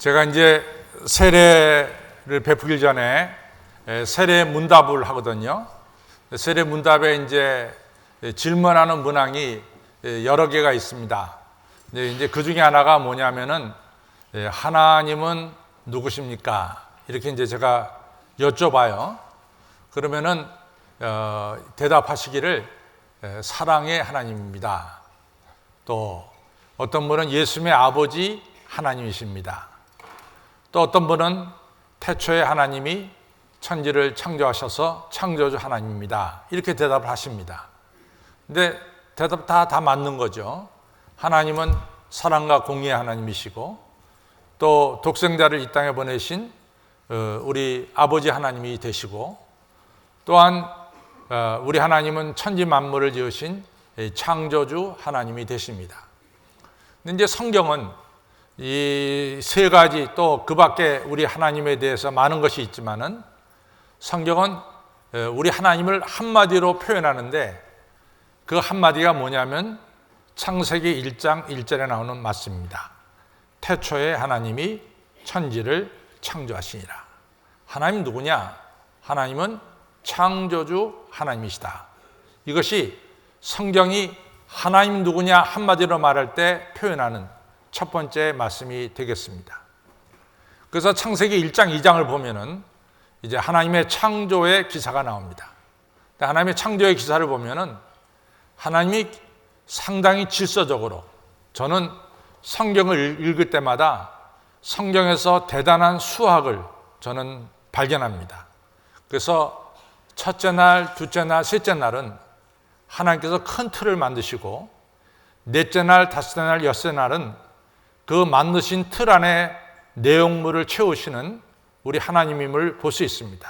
제가 이제 세례를 베풀기 전에 세례 문답을 하거든요. 세례 문답에 이제 질문하는 문항이 여러 개가 있습니다. 이제 그 중에 하나가 뭐냐면은 하나님은 누구십니까? 이렇게 이제 제가 여쭤봐요. 그러면은 대답하시기를 사랑의 하나님입니다. 또 어떤 분은 예수님의 아버지 하나님이십니다. 또 어떤 분은 태초에 하나님이 천지를 창조하셔서 창조주 하나님입니다. 이렇게 대답을 하십니다. 근데 대답 다 맞는 거죠. 하나님은 사랑과 공의의 하나님이시고 또 독생자를 이 땅에 보내신 우리 아버지 하나님이 되시고 또한 우리 하나님은 천지 만물을 지으신 창조주 하나님이 되십니다. 근데 이제 성경은 이 세 가지 또 그 밖에 우리 하나님에 대해서 많은 것이 있지만은 성경은 우리 하나님을 한마디로 표현하는데 그 한마디가 뭐냐면 창세기 1장 1절에 나오는 말씀입니다. 태초에 하나님이 천지를 창조하시니라. 하나님 누구냐? 하나님은 창조주 하나님이시다. 이것이 성경이 하나님 누구냐 한마디로 말할 때 표현하는 첫 번째 말씀이 되겠습니다. 그래서 창세기 1장 2장을 보면은 이제 하나님의 창조의 기사가 나옵니다. 하나님의 창조의 기사를 보면은 하나님이 상당히 질서적으로, 저는 성경을 읽을 때마다 성경에서 대단한 수학을 저는 발견합니다. 그래서 첫째 날, 둘째 날, 셋째 날은 하나님께서 큰 틀을 만드시고 넷째 날, 다섯째 날, 여섯째 날은 그 만드신 틀 안에 내용물을 채우시는 우리 하나님임을 볼 수 있습니다.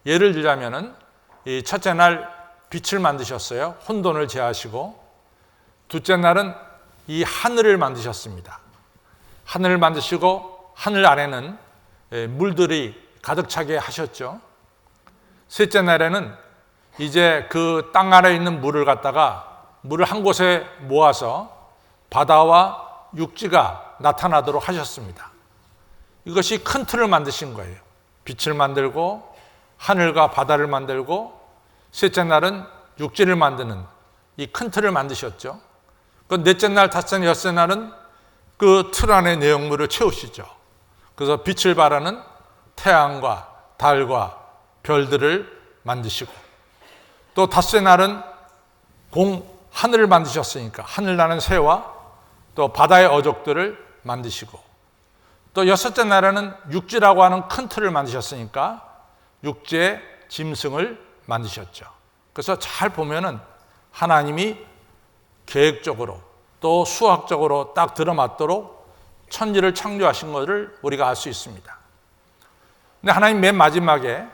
예를 들자면은 이 첫째 날 빛을 만드셨어요. 혼돈을 제하시고 둘째 날은 이 하늘을 만드셨습니다. 하늘을 만드시고 하늘 아래는 물들이 가득 차게 하셨죠. 셋째 날에는 이제 그 땅 아래에 있는 물을 갖다가 물을 한 곳에 모아서 바다와 육지가 나타나도록 하셨습니다. 이것이 큰 틀을 만드신 거예요. 빛을 만들고 하늘과 바다를 만들고 셋째 날은 육지를 만드는 이 큰 틀을 만드셨죠. 그 넷째 날, 다섯째 날, 여섯째 날은 그 틀 안에 내용물을 채우시죠. 그래서 빛을 발하는 태양과 달과 별들을 만드시고 또 다섯째 날은 하늘을 만드셨으니까 하늘 나는 새와 또 바다의 어족들을 만드시고 또 여섯째 날에는 육지라고 하는 큰 틀을 만드셨으니까 육지의 짐승을 만드셨죠. 그래서 잘 보면은 하나님이 계획적으로 또 수학적으로 딱 들어맞도록 천지를 창조하신 것을 우리가 알 수 있습니다. 근데 하나님 맨 마지막에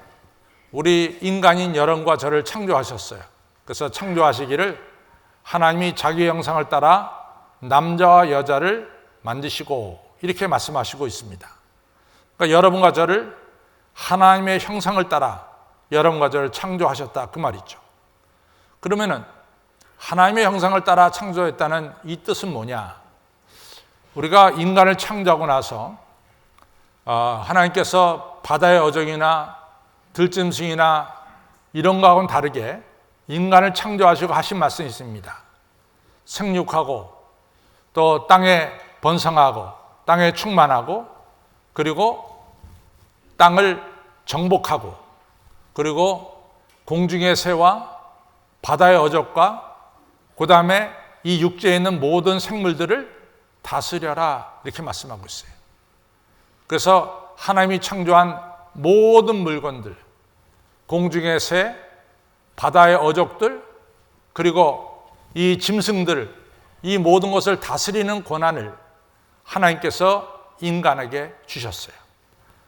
우리 인간인 여러분과 저를 창조하셨어요. 그래서 창조하시기를 하나님이 자기 형상을 따라 남자와 여자를 만드시고 이렇게 말씀하시고 있습니다. 그러니까 여러분과 저를 하나님의 형상을 따라 여러분과 저를 창조하셨다 그 말이죠. 그러면은 하나님의 형상을 따라 창조했다는 이 뜻은 뭐냐? 우리가 인간을 창조하고 나서 하나님께서 바다의 어종이나 들짐승이나 이런 거하고는 다르게 인간을 창조하시고 하신 말씀이 있습니다. 생육하고 또 땅에 번성하고 땅에 충만하고 그리고 땅을 정복하고 그리고 공중의 새와 바다의 어족과 그 다음에 이 육지에 있는 모든 생물들을 다스려라 이렇게 말씀하고 있어요. 그래서 하나님이 창조한 모든 물건들, 공중의 새, 바다의 어족들 그리고 이 짐승들 이 모든 것을 다스리는 권한을 하나님께서 인간에게 주셨어요.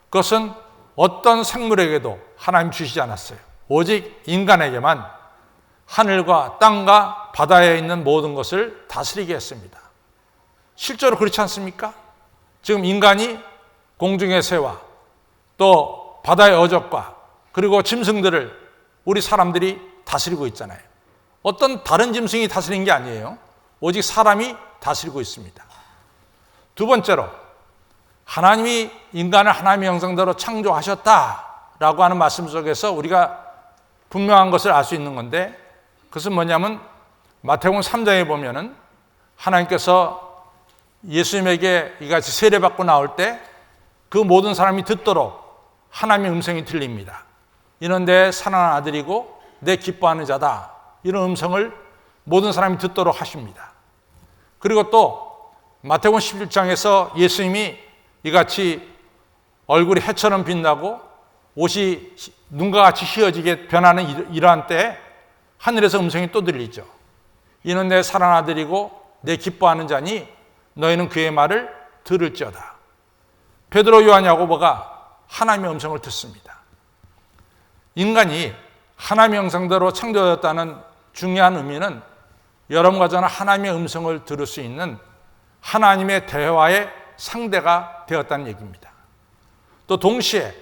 그것은 어떤 생물에게도 하나님 주시지 않았어요. 오직 인간에게만 하늘과 땅과 바다에 있는 모든 것을 다스리게 했습니다. 실제로 그렇지 않습니까? 지금 인간이 공중의 새와 또 바다의 어족과 그리고 짐승들을 우리 사람들이 다스리고 있잖아요. 어떤 다른 짐승이 다스리는 게 아니에요. 오직 사람이 다스리고 있습니다. 두 번째로 하나님이 인간을 하나님의 형상대로 창조하셨다라고 하는 말씀 속에서 우리가 분명한 것을 알 수 있는 건데, 그것은 뭐냐면 마태복음 3장에 보면은 하나님께서 예수님에게 이같이 세례받고 나올 때 그 모든 사람이 듣도록 하나님의 음성이 들립니다. 이는 내 사랑하는 아들이고 내 기뻐하는 자다. 이런 음성을 모든 사람이 듣도록 하십니다. 그리고 또 마태복음 11장에서 예수님이 이같이 얼굴이 해처럼 빛나고 옷이 눈과 같이 휘어지게 변하는 이러한 때에 하늘에서 음성이 또 들리죠. 이는 내 사랑하는 아들이고 내 기뻐하는 자니 너희는 그의 말을 들을지어다. 베드로, 요한, 야고보가 하나님의 음성을 듣습니다. 인간이 하나님의 형상대로 창조되었다는 중요한 의미는 여러분과 저는 하나님의 음성을 들을 수 있는 하나님의 대화의 상대가 되었다는 얘기입니다. 또 동시에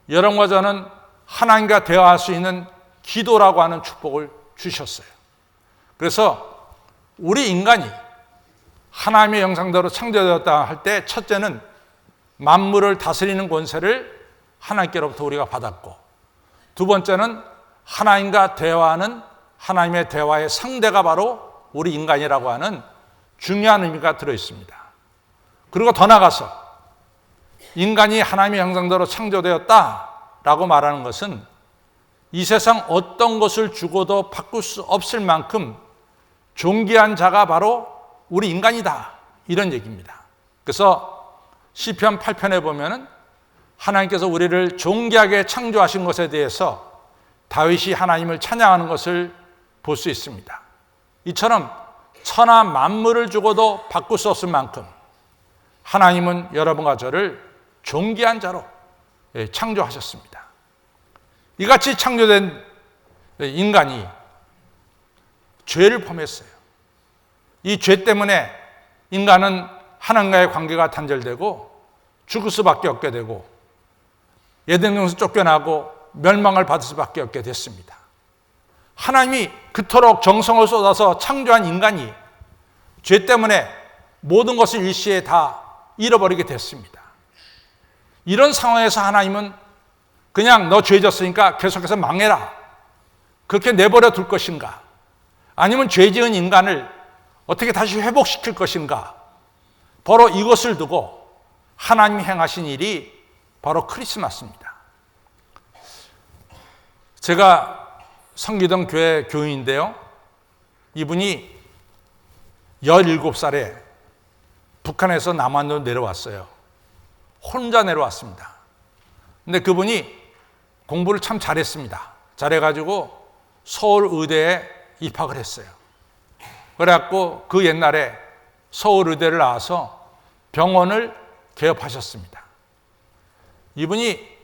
여러분과 저는 하나님과 대화할 수 있는 기도라고 하는 축복을 주셨어요. 그래서 우리 인간이 하나님의 형상대로 창조되었다 할 때 첫째는 만물을 다스리는 권세를 하나님께로부터 우리가 받았고, 두 번째는 하나님과 대화하는 하나님의 대화의 상대가 바로 우리 인간이라고 하는 중요한 의미가 들어있습니다. 그리고 더 나아가서 인간이 하나님의 형상대로 창조되었다라고 말하는 것은 이 세상 어떤 것을 주고도 바꿀 수 없을 만큼 존귀한 자가 바로 우리 인간이다, 이런 얘기입니다. 그래서 시편 8편에 보면은 하나님께서 우리를 존귀하게 창조하신 것에 대해서 다윗이 하나님을 찬양하는 것을 볼 수 있습니다. 이처럼 천하 만물을 주고도 바꿀 수 없을 만큼 하나님은 여러분과 저를 존귀한 자로 창조하셨습니다. 이같이 창조된 인간이 죄를 범했어요. 이 죄 때문에 인간은 하나님과의 관계가 단절되고 죽을 수밖에 없게 되고 에덴동산에서 쫓겨나고 멸망을 받을 수밖에 없게 됐습니다. 하나님이 그토록 정성을 쏟아서 창조한 인간이 죄 때문에 모든 것을 일시에 다 잃어버리게 됐습니다. 이런 상황에서 하나님은 그냥 너 죄 졌으니까 계속해서 망해라, 그렇게 내버려 둘 것인가, 아니면 죄 지은 인간을 어떻게 다시 회복시킬 것인가, 바로 이것을 두고 하나님이 행하신 일이 바로 크리스마스입니다. 제가 섬기던 교회 교인인데요, 이분이 17살에 북한에서 남한으로 내려왔어요. 혼자 내려왔습니다. 근데 그분이 공부를 참 잘했습니다. 잘해가지고 서울의대에 입학을 했어요. 그래갖고 그 옛날에 서울의대를 나와서 병원을 개업하셨습니다. 이분이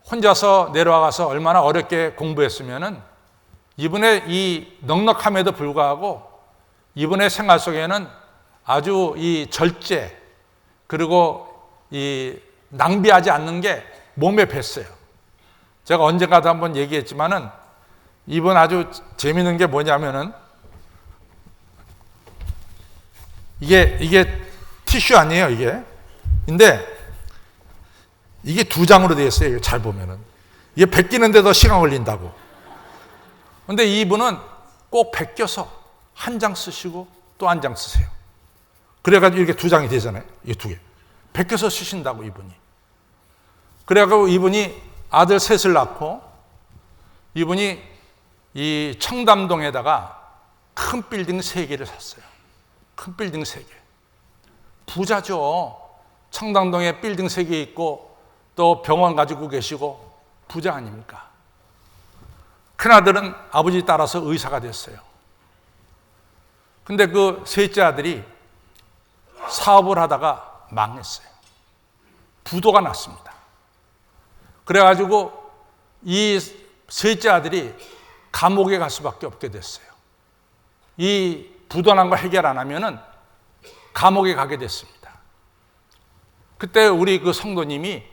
혼자서 내려와서 얼마나 어렵게 공부했으면은 이분의 이 넉넉함에도 불구하고 이분의 생활 속에는 아주 이 절제, 그리고 이 낭비하지 않는 게 몸에 뱄어요. 제가 언젠가도 한번 얘기했지만은 이분 아주 재미있는 게 뭐냐면은 이게 티슈 아니에요, 이게. 근데 이게 2장으로 되어 있어요. 잘 보면은 이게 벗기는데도 시간 걸린다고. 근데 이분은 꼭 벗겨서 한 장 쓰시고 또 한 장 쓰세요. 그래가지고 이렇게 2장이 되잖아요. 이게 2개. 벗겨서 쓰신다고, 이분이. 그래가지고 이분이 아들 셋을 낳고 이분이 이 청담동에다가 큰 빌딩 3개를 샀어요. 큰 빌딩 3개. 부자죠. 청담동에 빌딩 3개 있고 또 병원 가지고 계시고 부자 아닙니까? 큰아들은 아버지 따라서 의사가 됐어요. 근데 그 셋째 아들이 사업을 하다가 망했어요. 부도가 났습니다. 그래가지고 이 셋째 아들이 감옥에 갈 수밖에 없게 됐어요. 이 부도난 거 해결 안 하면은 감옥에 가게 됐습니다. 그때 우리 그 성도님이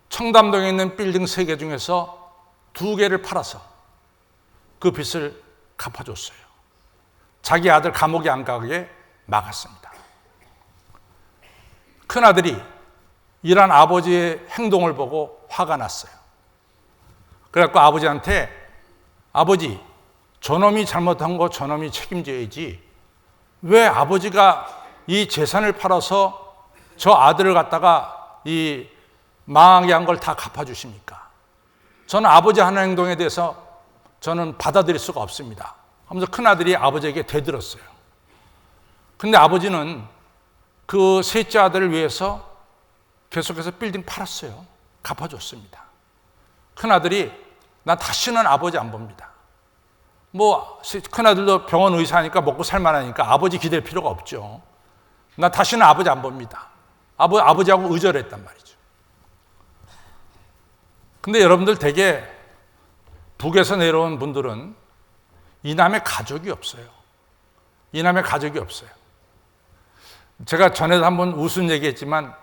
청담동에 있는 빌딩 3개 중에서 2개를 팔아서 그 빚을 갚아줬어요. 자기 아들 감옥에 안 가게 막았습니다. 큰아들이 이런 아버지의 행동을 보고 화가 났어요. 그래갖고 아버지한테, 아버지, 저놈이 잘못한 거 저놈이 책임져야지 왜 아버지가 이 재산을 팔아서 저 아들을 갖다가 이 망하게 한 걸 다 갚아주십니까? 저는 아버지 하는 행동에 대해서 저는 받아들일 수가 없습니다 하면서 큰아들이 아버지에게 대들었어요. 근데 아버지는 그 셋째 아들을 위해서 계속해서 빌딩 팔았어요. 갚아줬습니다. 큰아들이 나 다시는 아버지 안 봅니다. 뭐 큰아들도 병원 의사니까 먹고 살만하니까 아버지 기댈 필요가 없죠. 나 다시는 아버지 안 봅니다. 아버지하고 의절했단 말이죠. 근데 여러분들 되게 북에서 내려온 분들은 이남의 가족이 없어요. 이남의 가족이 없어요. 제가 전에도 한번 웃은 얘기했지만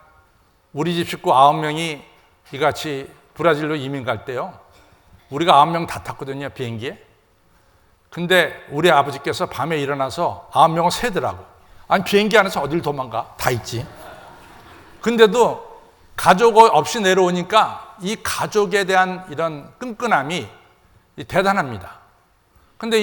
우리 집 식구 9명이 이같이 브라질로 이민 갈 때요, 우리가 9명 다 탔거든요, 비행기에. 근데 우리 아버지께서 밤에 일어나서 9명을 세더라고. 아니, 비행기 안에서 어딜 도망가? 다 있지. 근데도 가족 없이 내려오니까 이 가족에 대한 이런 끈끈함이 대단합니다. 근데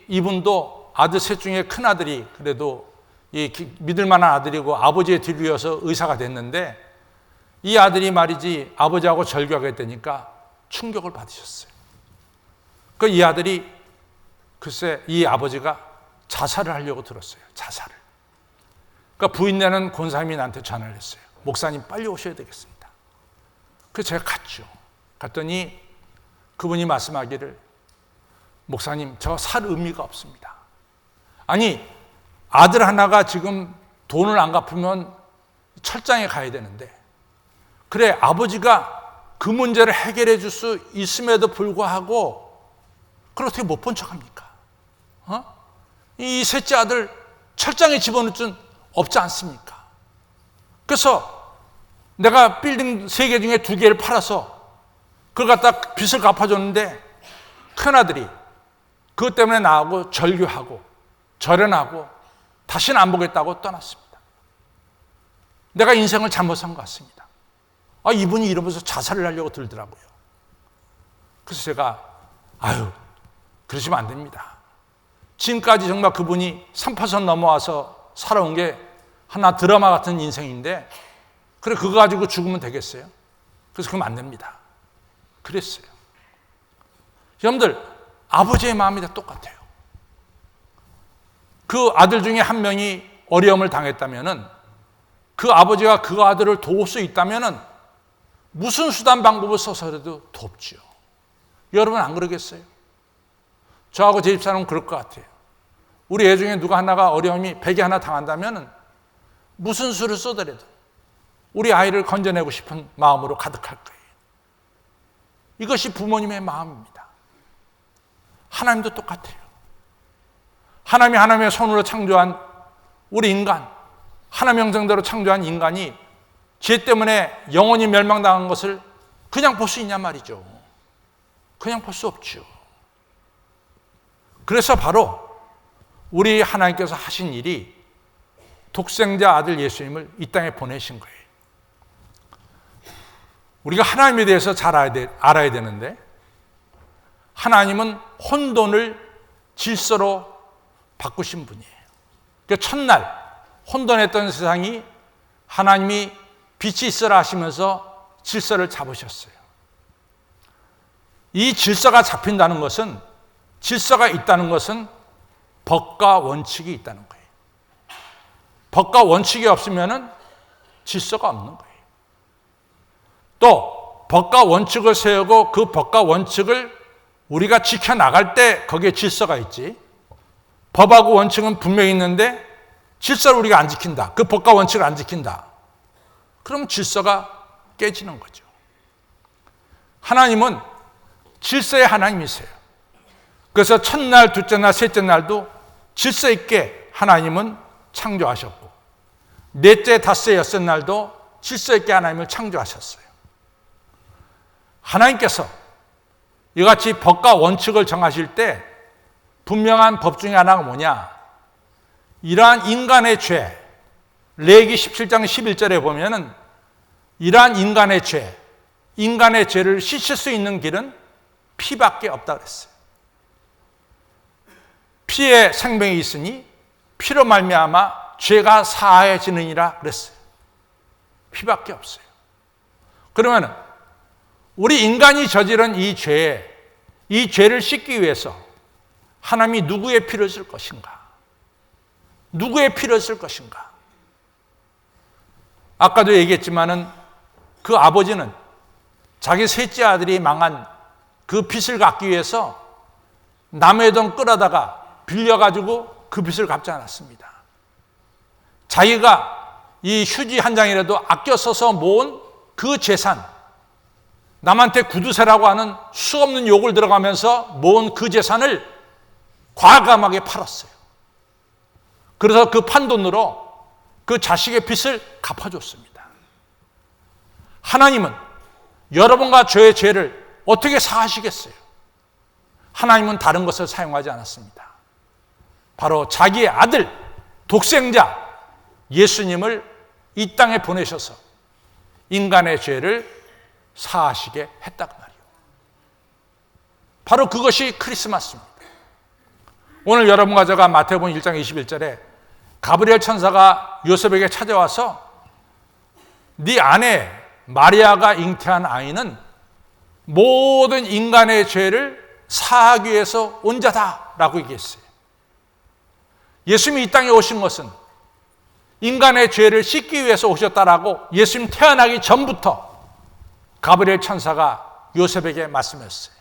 이분도 아들 셋 중에 큰아들이 그래도 믿을 만한 아들이고 아버지의 뒤를 이어서 의사가 됐는데, 이 아들이 말이지 아버지하고 절교하게 되니까 충격을 받으셨어요. 그 이 아들이 글쎄 이 아버지가 자살을 하려고 들었어요. 자살을. 그러니까 부인네는 권사님한테 전화를 했어요. 목사님 빨리 오셔야 되겠습니다. 그래서 제가 갔죠. 갔더니 그분이 말씀하기를, 목사님 저 살 의미가 없습니다. 아니, 아들 하나가 지금 돈을 안 갚으면 철장에 가야 되는데, 그래 아버지가 그 문제를 해결해 줄 수 있음에도 불구하고 그걸 어떻게 못 본 척합니까? 이 셋째 아들 철장에 집어넣을 줄 없지 않습니까? 그래서 내가 빌딩 3개 중에 2개를 팔아서 그걸 갖다 빚을 갚아줬는데, 큰아들이 그것 때문에 나하고 절교하고 절연하고 다시는 안 보겠다고 떠났습니다. 내가 인생을 잘못 산 것 같습니다. 이분이 이러면서 자살을 하려고 들더라고요. 그래서 제가 그러시면 안 됩니다. 지금까지 정말 그분이 3파선 넘어와서 살아온 게 하나 드라마 같은 인생인데, 그래 그거 가지고 죽으면 되겠어요? 그래서 그러면 안 됩니다. 그랬어요. 여러분들, 아버지의 마음이 다 똑같아요. 그 아들 중에 한 명이 어려움을 당했다면은, 그 아버지가 그 아들을 도울 수 있다면은 무슨 수단 방법을 써서라도 돕죠. 여러분 안 그러겠어요? 저하고 제 집사람은 그럴 것 같아요. 우리 애 중에 누가 하나가 어려움이 백이 하나 당한다면은 무슨 수를 써더라도 우리 아이를 건져내고 싶은 마음으로 가득할 거예요. 이것이 부모님의 마음입니다. 하나님도 똑같아요. 하나님이 하나님의 손으로 창조한 우리 인간, 하나님의 형상대로 창조한 인간이 죄 때문에 영원히 멸망당한 것을 그냥 볼 수 있냐 말이죠. 그냥 볼 수 없죠. 그래서 바로 우리 하나님께서 하신 일이 독생자 아들 예수님을 이 땅에 보내신 거예요. 우리가 하나님에 대해서 잘 알아야 되는데, 하나님은 혼돈을 질서로 바꾸신 분이에요. 그러니까 첫날 혼돈했던 세상이 하나님이 빛이 있으라 하시면서 질서를 잡으셨어요. 이 질서가 잡힌다는 것은, 질서가 있다는 것은 법과 원칙이 있다는 거예요. 법과 원칙이 없으면 질서가 없는 거예요. 또 법과 원칙을 세우고 그 법과 원칙을 우리가 지켜나갈 때 거기에 질서가 있지, 법하고 원칙은 분명히 있는데 질서를 우리가 안 지킨다, 그 법과 원칙을 안 지킨다, 그럼 질서가 깨지는 거죠. 하나님은 질서의 하나님이세요. 그래서 첫날, 둘째 날, 셋째 날도 질서 있게 하나님은 창조하셨고, 넷째, 다섯째, 여섯 날도 질서 있게 하나님을 창조하셨어요. 하나님께서 이같이 법과 원칙을 정하실 때 분명한 법 중에 하나가 뭐냐? 이러한 인간의 죄, 레위기 17장 11절에 보면은 이러한 인간의 죄를 씻을 수 있는 길은 피밖에 없다 그랬어요. 피에 생명이 있으니 피로 말미암아 죄가 사해지느니라 그랬어요. 피밖에 없어요. 그러면 우리 인간이 저지른 이 죄를 씻기 위해서 하나님이 누구의 피를 쓸 것인가? 누구의 피를 쓸 것인가? 아까도 얘기했지만은 그 아버지는 자기 셋째 아들이 망한 그 빚을 갚기 위해서 남의 돈 끌어다가 빌려가지고 그 빚을 갚지 않았습니다. 자기가 이 휴지 한 장이라도 아껴 써서 모은 그 재산, 남한테 구두쇠라고 하는 수없는 욕을 들어가면서 모은 그 재산을 과감하게 팔았어요. 그래서 그 판돈으로 그 자식의 빚을 갚아줬습니다. 하나님은 여러분과 저의 죄를 어떻게 사하시겠어요? 하나님은 다른 것을 사용하지 않았습니다. 바로 자기의 아들, 독생자 예수님을 이 땅에 보내셔서 인간의 죄를 사하시게 했다고 말이에요. 바로 그것이 크리스마스입니다. 오늘 여러분과 제가 마태복음 1장 21절에 가브리엘 천사가 요셉에게 찾아와서 네 아내 마리아가 잉태한 아이는 모든 인간의 죄를 사하기 위해서 온 자다라고 얘기했어요. 예수님이 이 땅에 오신 것은 인간의 죄를 씻기 위해서 오셨다라고 예수님 태어나기 전부터 가브리엘 천사가 요셉에게 말씀했어요.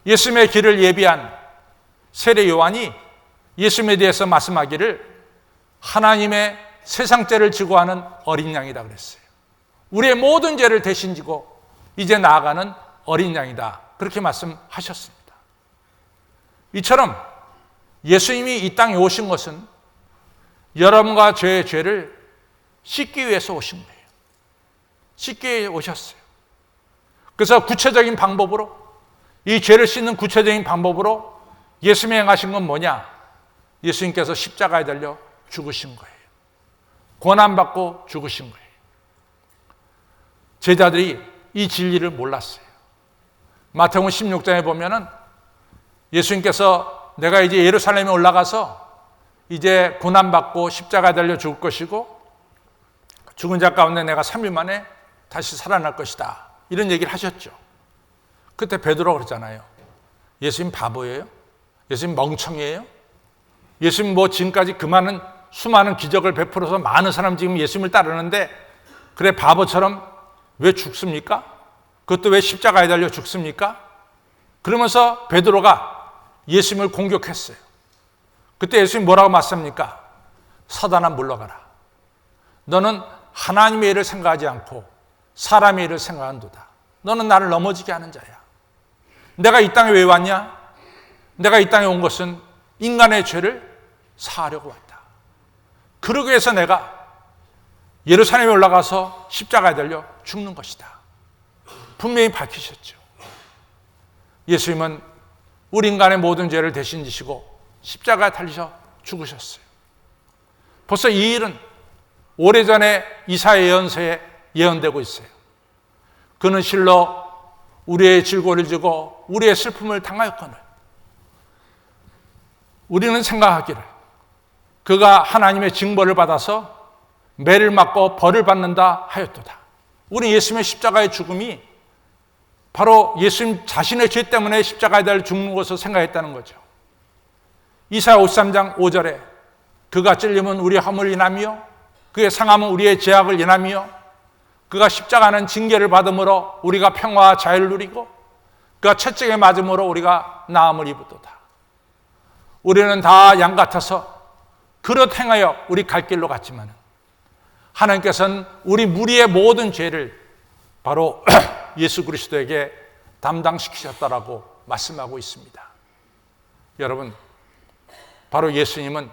예수님의 길을 예비한 세례 요한이 예수님에 대해서 말씀하기를 하나님의 세상 죄를 지고 하는 어린 양이다 그랬어요. 우리의 모든 죄를 대신 지고 이제 나아가는 어린 양이다, 그렇게 말씀하셨습니다. 이처럼 예수님이 이 땅에 오신 것은 여러분과 저의 죄를 씻기 위해서 오신 거예요. 씻기 위해 오셨어요. 그래서 구체적인 방법으로, 이 죄를 씻는 구체적인 방법으로 예수님이 행하신 건 뭐냐? 예수님께서 십자가에 달려 죽으신 거예요. 고난받고 죽으신 거예요. 제자들이 이 진리를 몰랐어요. 마태복음 16장에 보면은 예수님께서 내가 이제 예루살렘에 올라가서 이제 고난받고 십자가에 달려 죽을 것이고 죽은 자 가운데 내가 3일 만에 다시 살아날 것이다, 이런 얘기를 하셨죠. 그때 베드로가 그랬잖아요. 예수님 바보예요? 예수님 멍청이에요? 예수님 뭐 지금까지 그 많은 수많은 기적을 베풀어서 많은 사람 지금 예수님을 따르는데 그래 바보처럼 왜 죽습니까? 그것도 왜 십자가에 달려 죽습니까? 그러면서 베드로가 예수님을 공격했어요. 그때 예수님 뭐라고 말씀합니까? 사단아 물러가라. 너는 하나님의 일을 생각하지 않고 사람의 일을 생각한도다. 너는 나를 넘어지게 하는 자야. 내가 이 땅에 왜 왔냐? 내가 이 땅에 온 것은 인간의 죄를 사하려고 왔다. 그러기 위해서 내가 예루살렘에 올라가서 십자가에 달려 죽는 것이다. 분명히 밝히셨죠. 예수님은 우리 인간의 모든 죄를 대신 지시고 십자가에 달리셔 죽으셨어요. 벌써 이 일은 오래전에 이사야 예언서에 예언되고 있어요. 그는 실로 우리의 질고를 지고 우리의 슬픔을 당하였거늘 우리는 생각하기를 그가 하나님의 징벌을 받아서 매를 맞고 벌을 받는다 하였도다. 우리 예수님의 십자가의 죽음이 바로 예수님 자신의 죄 때문에 십자가에 달려 죽는 것을 생각했다는 거죠. 이사야 53장 5절에 그가 찔림은 우리의 허물을 인하며 그의 상함은 우리의 죄악을 인하며 그가 십자가는 징계를 받음으로 우리가 평화와 자유를 누리고 그가 채찍에 맞음으로 우리가 나음을 입었도다. 우리는 다 양 같아서 그릇 행하여 우리 갈 길로 갔지만 하나님께서는 우리 무리의 모든 죄를 바로 예수 그리스도에게 담당시키셨다라고 말씀하고 있습니다. 여러분, 바로 예수님은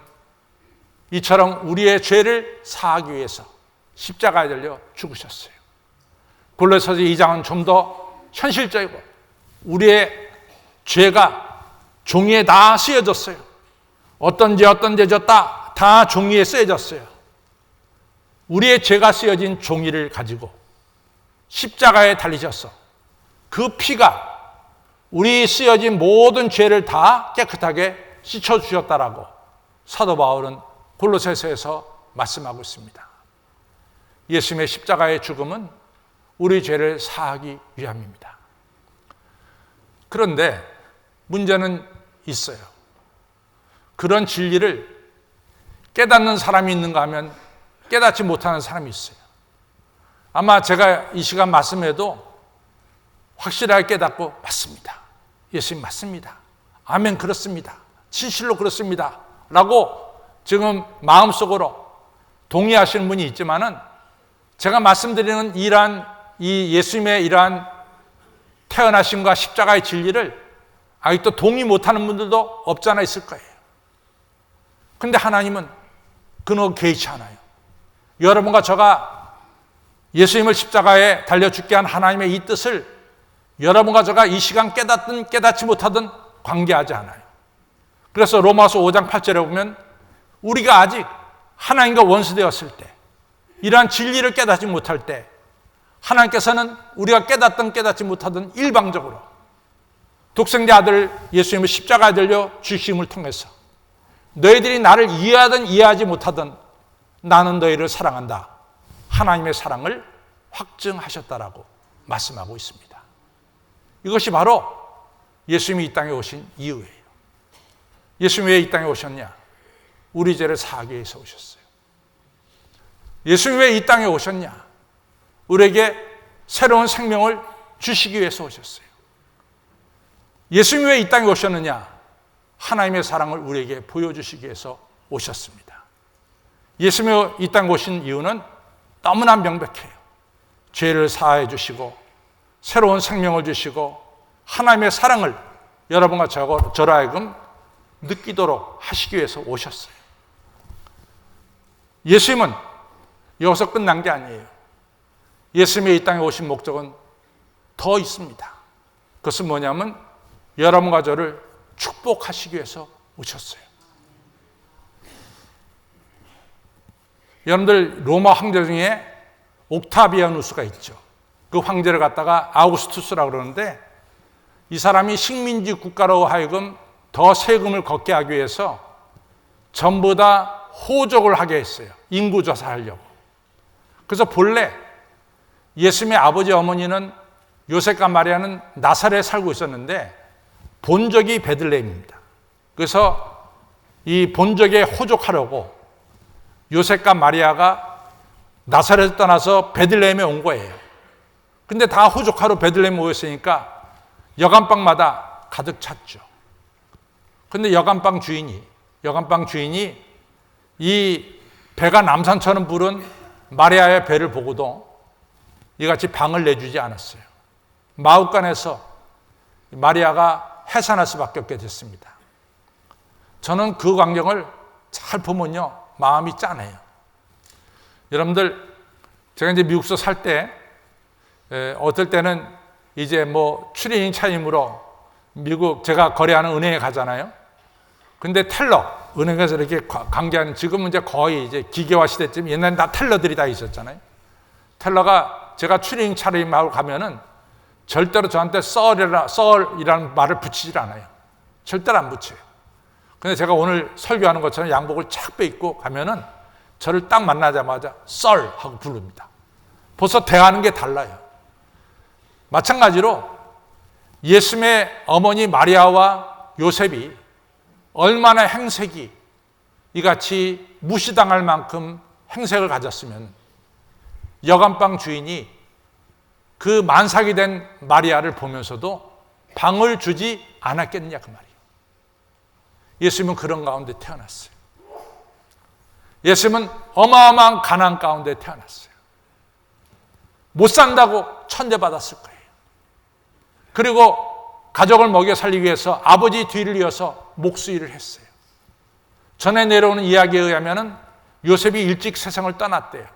이처럼 우리의 죄를 사하기 위해서 십자가에 달려 죽으셨어요. 골로새서 2장은 좀 더 현실적이고 우리의 죄가 종이에 다 쓰여졌어요. 어떤 죄 졌다 다 종이에 쓰여졌어요. 우리의 죄가 쓰여진 종이를 가지고 십자가에 달리셔서 그 피가 우리 쓰여진 모든 죄를 다 깨끗하게 씻어주셨다라고 사도 바울은 골로새서에서 말씀하고 있습니다. 예수님의 십자가의 죽음은 우리 죄를 사하기 위함입니다. 그런데 문제는 있어요. 그런 진리를 깨닫는 사람이 있는가 하면 깨닫지 못하는 사람이 있어요. 아마 제가 이 시간 말씀해도 확실하게 깨닫고 맞습니다. 예수님 맞습니다. 아멘 그렇습니다. 진실로 그렇습니다. 라고 지금 마음속으로 동의하시는 분이 있지만은 제가 말씀드리는 이 예수님의 이러한 태어나심과 십자가의 진리를 아직도 동의 못하는 분들도 없지 않아 있을 거예요. 그런데 하나님은 그노 개의치 않아요. 여러분과 저가 예수님을 십자가에 달려 죽게 한 하나님의 이 뜻을 여러분과 저가 이 시간 깨닫든 깨닫지 못하든 관계하지 않아요. 그래서 로마서 5장 8절에 보면 우리가 아직 하나님과 원수되었을 때, 이러한 진리를 깨닫지 못할 때 하나님께서는 우리가 깨닫든 깨닫지 못하든 일방적으로 독생자 아들 예수님을 십자가에 달려 주심을 통해서 너희들이 나를 이해하든 이해하지 못하든 나는 너희를 사랑한다. 하나님의 사랑을 확증하셨다라고 말씀하고 있습니다. 이것이 바로 예수님이 이 땅에 오신 이유예요. 예수님이 왜 이 땅에 오셨냐? 우리 죄를 사하기 위해서 오셨어요. 예수님이 왜 이 땅에 오셨냐? 우리에게 새로운 생명을 주시기 위해서 오셨어요. 예수님이 왜 이 땅에 오셨느냐? 하나님의 사랑을 우리에게 보여주시기 위해서 오셨습니다. 예수님이 이 땅에 오신 이유는 너무나 명백해요. 죄를 사하여 주시고 새로운 생명을 주시고 하나님의 사랑을 여러분과 저로 하여금 느끼도록 하시기 위해서 오셨어요. 예수님은 여기서 끝난 게 아니에요. 예수님이 이 땅에 오신 목적은 더 있습니다. 그것은 뭐냐면 여러분과 저를 축복하시기 위해서 오셨어요. 여러분들 로마 황제 중에 옥타비아누스가 있죠. 그 황제를 갖다가 아우구스투스라고 그러는데 이 사람이 식민지 국가로 하여금 더 세금을 걷게 하기 위해서 전부 다 호적을 하게 했어요. 인구 조사하려고. 그래서 본래 예수님의 아버지 어머니는 요셉과 마리아는 나사렛에 살고 있었는데 본적이 베들레헴입니다. 그래서 이 본적에 호적하려고 요셉과 마리아가 나사렛을 떠나서 베들레헴에 온 거예요. 근데 다 호적하러 베들레헴에 모였으니까 여간방마다 가득 찼죠. 근데 여간방 주인이 이 배가 남산처럼 부른 마리아의 배를 보고도 이같이 방을 내주지 않았어요. 마룻간에서 마리아가 해산할 수밖에 없게 됐습니다. 저는 그 광경을 잘 보면요 마음이 짠해요. 여러분들 제가 이제 미국서 살 때 어떨 때는 이제 뭐 추리닝 차림으로 미국 제가 거래하는 은행에 가잖아요. 근데 텔러 은행에서 이렇게 관계하는 지금은 이제 거의 이제 기계화 시대쯤 옛날엔 다 텔러들이 다 있었잖아요. 텔러가 제가 추리닝 차림하고 가면은 절대로 저한테 썰이라는 말을 붙이질 않아요. 절대로 안 붙여요. 근데 제가 오늘 설교하는 것처럼 양복을 착 빼입고 가면은 저를 딱 만나자마자 썰 하고 부릅니다. 벌써 대하는 게 달라요. 마찬가지로 예수님의 어머니 마리아와 요셉이 얼마나 행색이 이같이 무시당할 만큼 행색을 가졌으면 여간방 주인이 그 만삭이 된 마리아를 보면서도 방을 주지 않았겠느냐 그 말이에요. 예수님은 그런 가운데 태어났어요. 예수님은 어마어마한 가난 가운데 태어났어요. 못 산다고 천대받았을 거예요. 그리고 가족을 먹여 살리기 위해서 아버지 뒤를 이어서 목수일을 했어요. 전에 내려오는 이야기에 의하면 요셉이 일찍 세상을 떠났대요.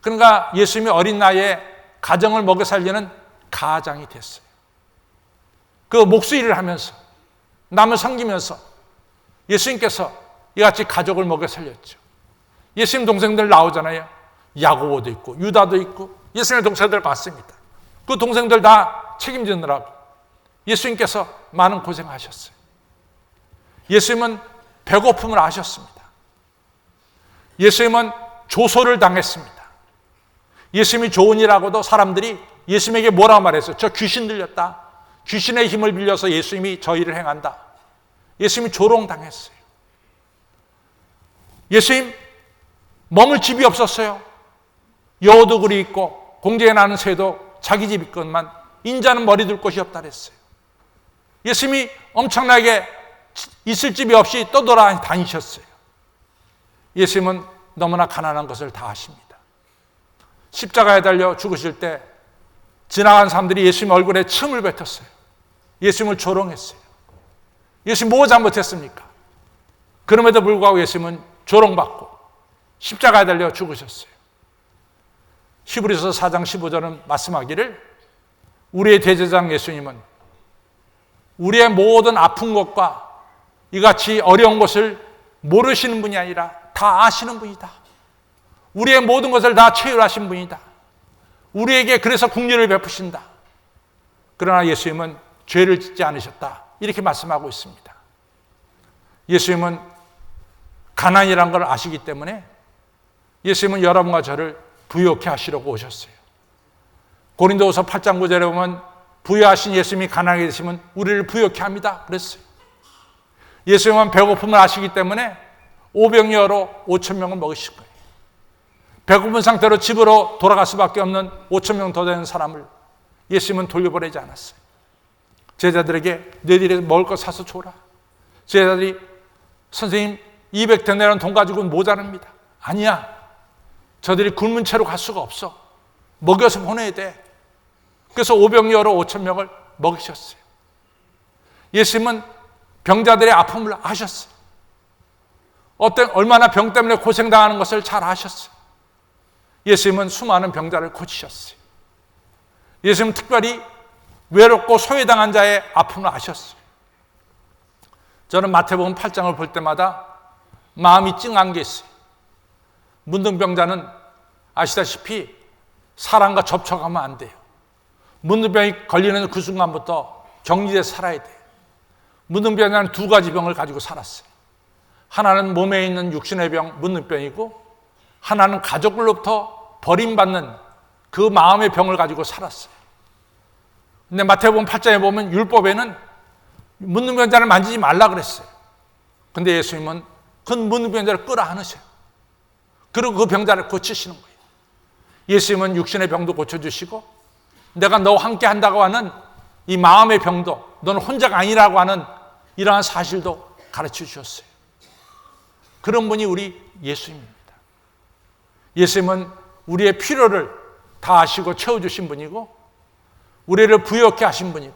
그러니까 예수님이 어린 나이에 가정을 먹여 살리는 가장이 됐어요. 그 목수일을 하면서 남을 섬기면서 예수님께서 이같이 가족을 먹여 살렸죠. 예수님 동생들 나오잖아요. 야고보도 있고 유다도 있고 예수님의 동생들 봤습니다. 그 동생들 다 책임지느라고 예수님께서 많은 고생하셨어요. 예수님은 배고픔을 아셨습니다. 예수님은 조소를 당했습니다. 예수님이 좋은 일하고도 사람들이 예수님에게 뭐라 말했어요? 저 귀신 들렸다. 귀신의 힘을 빌려서 예수님이 저 일을 행한다. 예수님이 조롱당했어요. 예수님 머물 집이 없었어요. 여우도 그리 있고 공중에 나는 새도 자기 집 있건만 인자는 머리 둘 곳이 없다 그랬어요. 예수님이 엄청나게 있을 집이 없이 떠돌아다니셨어요. 예수님은 너무나 가난한 것을 다 아십니다. 십자가에 달려 죽으실 때 지나간 사람들이 예수님 얼굴에 침을 뱉었어요. 예수님을 조롱했어요. 예수님 뭐 잘못했습니까? 그럼에도 불구하고 예수님은 조롱받고 십자가에 달려 죽으셨어요. 히브리서 4장 15절은 말씀하기를 우리의 대제사장 예수님은 우리의 모든 아픈 것과 이같이 어려운 것을 모르시는 분이 아니라 다 아시는 분이다. 우리의 모든 것을 다 체휼하신 분이다. 우리에게 그래서 긍휼을 베푸신다. 그러나 예수님은 죄를 짓지 않으셨다. 이렇게 말씀하고 있습니다. 예수님은 가난이란 걸 아시기 때문에 예수님은 여러분과 저를 부유케 하시려고 오셨어요. 고린도후서 8장 9절에 보면 부유하신 예수님이 가난하게 되시면 우리를 부유케 합니다. 그랬어요. 예수님은 배고픔을 아시기 때문에 오병이어로 5,000명을 먹이실 거예요. 배고픈 상태로 집으로 돌아갈 수밖에 없는 5,000명 더 되는 사람을 예수님은 돌려보내지 않았어요. 제자들에게 너희들이 먹을 거 사서 줘라. 제자들이 선생님 200데나리온 돈 가지고는 모자랍니다. 아니야. 저들이 굶은 채로 갈 수가 없어. 먹여서 보내야 돼. 그래서 오병이어로 5,000명을 먹이셨어요. 예수님은 병자들의 아픔을 아셨어요. 얼마나 병 때문에 고생당하는 것을 잘 아셨어요. 예수님은 수많은 병자를 고치셨어요. 예수님은 특별히 외롭고 소외당한 자의 아픔을 아셨어요. 저는 마태복음 8장을 볼 때마다 마음이 찡한 게 있어요. 문둥병자는 아시다시피 사람과 접촉하면 안 돼요. 문둥병이 걸리는 그 순간부터 격리돼서 살아야 돼요. 문둥병자는 두 가지 병을 가지고 살았어요. 하나는 몸에 있는 육신의 병, 문둥병이고 하나는 가족들로부터 버림받는 그 마음의 병을 가지고 살았어요. 근데 마태복음 8장에 보면 율법에는 문둥병자를 만지지 말라 그랬어요. 근데 예수님은 그 문둥병자를 끌어안으셔요. 그리고 그 병자를 고치시는 거예요. 예수님은 육신의 병도 고쳐주시고 내가 너와 함께 한다고 하는 이 마음의 병도 너는 혼자가 아니라고 하는 이러한 사실도 가르쳐 주셨어요. 그런 분이 우리 예수님입니다. 예수님은 우리의 필요를 다 아시고 채워주신 분이고 우리를 부유케 하신 분이고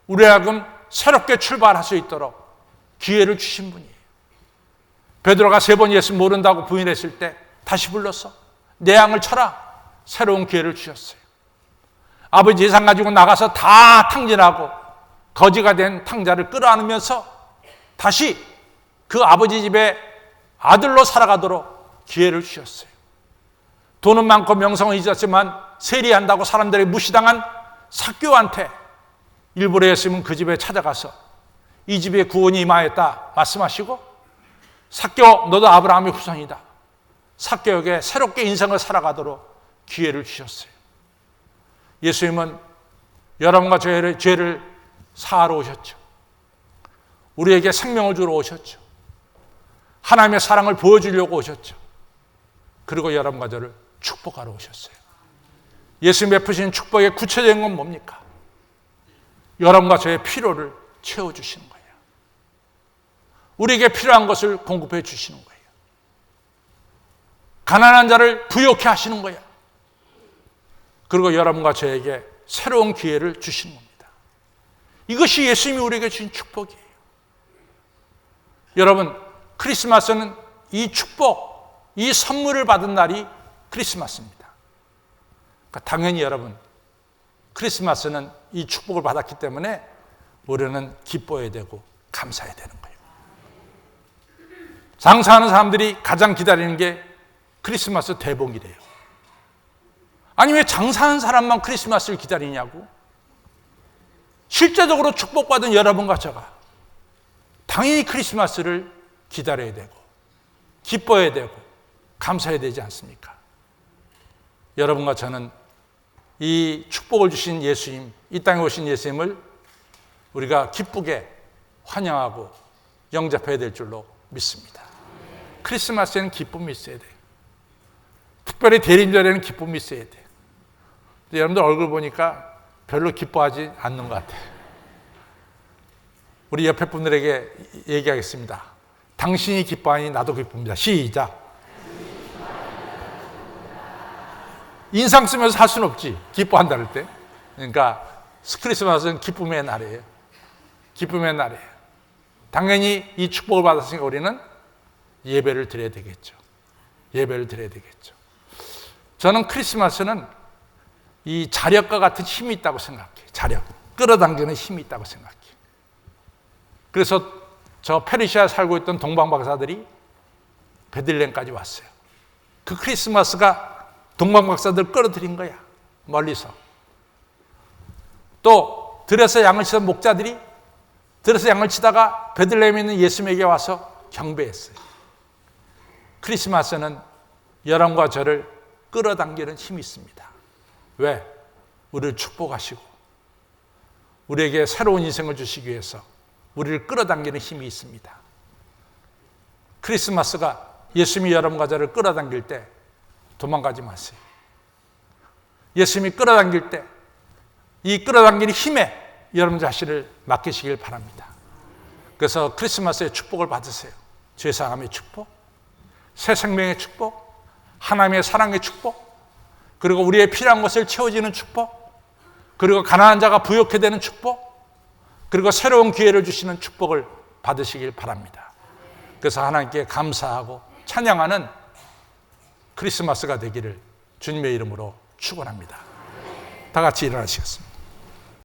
우리 하여금 새롭게 출발할 수 있도록 기회를 주신 분이에요. 베드로가 3번 예수 모른다고 부인했을 때 다시 불러서 내 양을 쳐라. 새로운 기회를 주셨어요. 아버지 예산 가지고 나가서 다 탕진하고 거지가 된 탕자를 끌어안으면서 다시 그 아버지 집에 아들로 살아가도록 기회를 주셨어요. 돈은 많고 명성은 있었지만 세리한다고 사람들이 무시당한 삭개오한테 일부러 예수님은 그 집에 찾아가서 이 집에 구원이 임하였다 말씀하시고 삭개오 너도 아브라함의 후손이다. 삭개오에게 새롭게 인생을 살아가도록 기회를 주셨어요. 예수님은 여러분과 저의 죄를 사하러 오셨죠. 우리에게 생명을 주러 오셨죠. 하나님의 사랑을 보여주려고 오셨죠. 그리고 여러분과 저를 축복하러 오셨어요. 예수님 베푸신 축복의 구체적인 건 뭡니까? 여러분과 저의 필요를 채워주시는 거예요. 우리에게 필요한 것을 공급해 주시는 거예요. 가난한 자를 부유케 하시는 거예요. 그리고 여러분과 저에게 새로운 기회를 주시는 겁니다. 이것이 예수님이 우리에게 주신 축복이에요. 여러분, 크리스마스는 이 축복, 이 선물을 받은 날이 크리스마스입니다. 그러니까 당연히 여러분, 크리스마스는 이 축복을 받았기 때문에 우리는 기뻐해야 되고 감사해야 되는 거예요. 장사하는 사람들이 가장 기다리는 게 크리스마스 대복이래요. 아니 왜 장사하는 사람만 크리스마스를 기다리냐고? 실제적으로 축복받은 여러분과 저가 당연히 크리스마스를 기다려야 되고 기뻐해야 되고 감사해야 되지 않습니까? 여러분과 저는 이 축복을 주신 예수님, 이 땅에 오신 예수님을 우리가 기쁘게 환영하고 영접해야 될 줄로 믿습니다. 크리스마스에는 기쁨이 있어야 돼요. 특별히 대림절에는 기쁨이 있어야 돼요. 근데 여러분들 얼굴 보니까 별로 기뻐하지 않는 것 같아요. 우리 옆에 분들에게 얘기하겠습니다. 당신이 기뻐하니 나도 기쁩니다. 시작. 인상 쓰면서 할 수는 없지. 기뻐한다 할 때. 그러니까 크리스마스는 기쁨의 날이에요. 기쁨의 날이에요. 당연히 이 축복을 받았으니까 우리는 예배를 드려야 되겠죠. 예배를 드려야 되겠죠. 저는 크리스마스는 이 자력과 같은 힘이 있다고 생각해요. 자력. 끌어당기는 힘이 있다고 생각해요. 그래서 저 페르시아에 살고 있던 동방 박사들이 베들레헴까지 왔어요. 그 크리스마스가 동방 박사들 끌어들인 거야. 멀리서. 또 들에서 양을 치던 목자들이 들에서 양을 치다가 베들레헴에 있는 예수님에게 와서 경배했어요. 크리스마스는 여러분과 저를 끌어당기는 힘이 있습니다. 왜? 우리를 축복하시고 우리에게 새로운 인생을 주시기 위해서 우리를 끌어당기는 힘이 있습니다. 크리스마스가 예수님이 여러분과 저를 끌어당길 때 도망가지 마세요. 예수님이 끌어당길 때 이 끌어당기는 힘에 여러분 자신을 맡기시길 바랍니다. 그래서 크리스마스의 축복을 받으세요. 죄사함의 축복, 새 생명의 축복, 하나님의 사랑의 축복, 그리고 우리의 필요한 것을 채워지는 축복, 그리고 가난한 자가 부욕해 되는 축복, 그리고 새로운 기회를 주시는 축복을 받으시길 바랍니다. 그래서 하나님께 감사하고 찬양하는 크리스마스가 되기를 주님의 이름으로 축원합니다. 다 같이 일어나시겠습니다.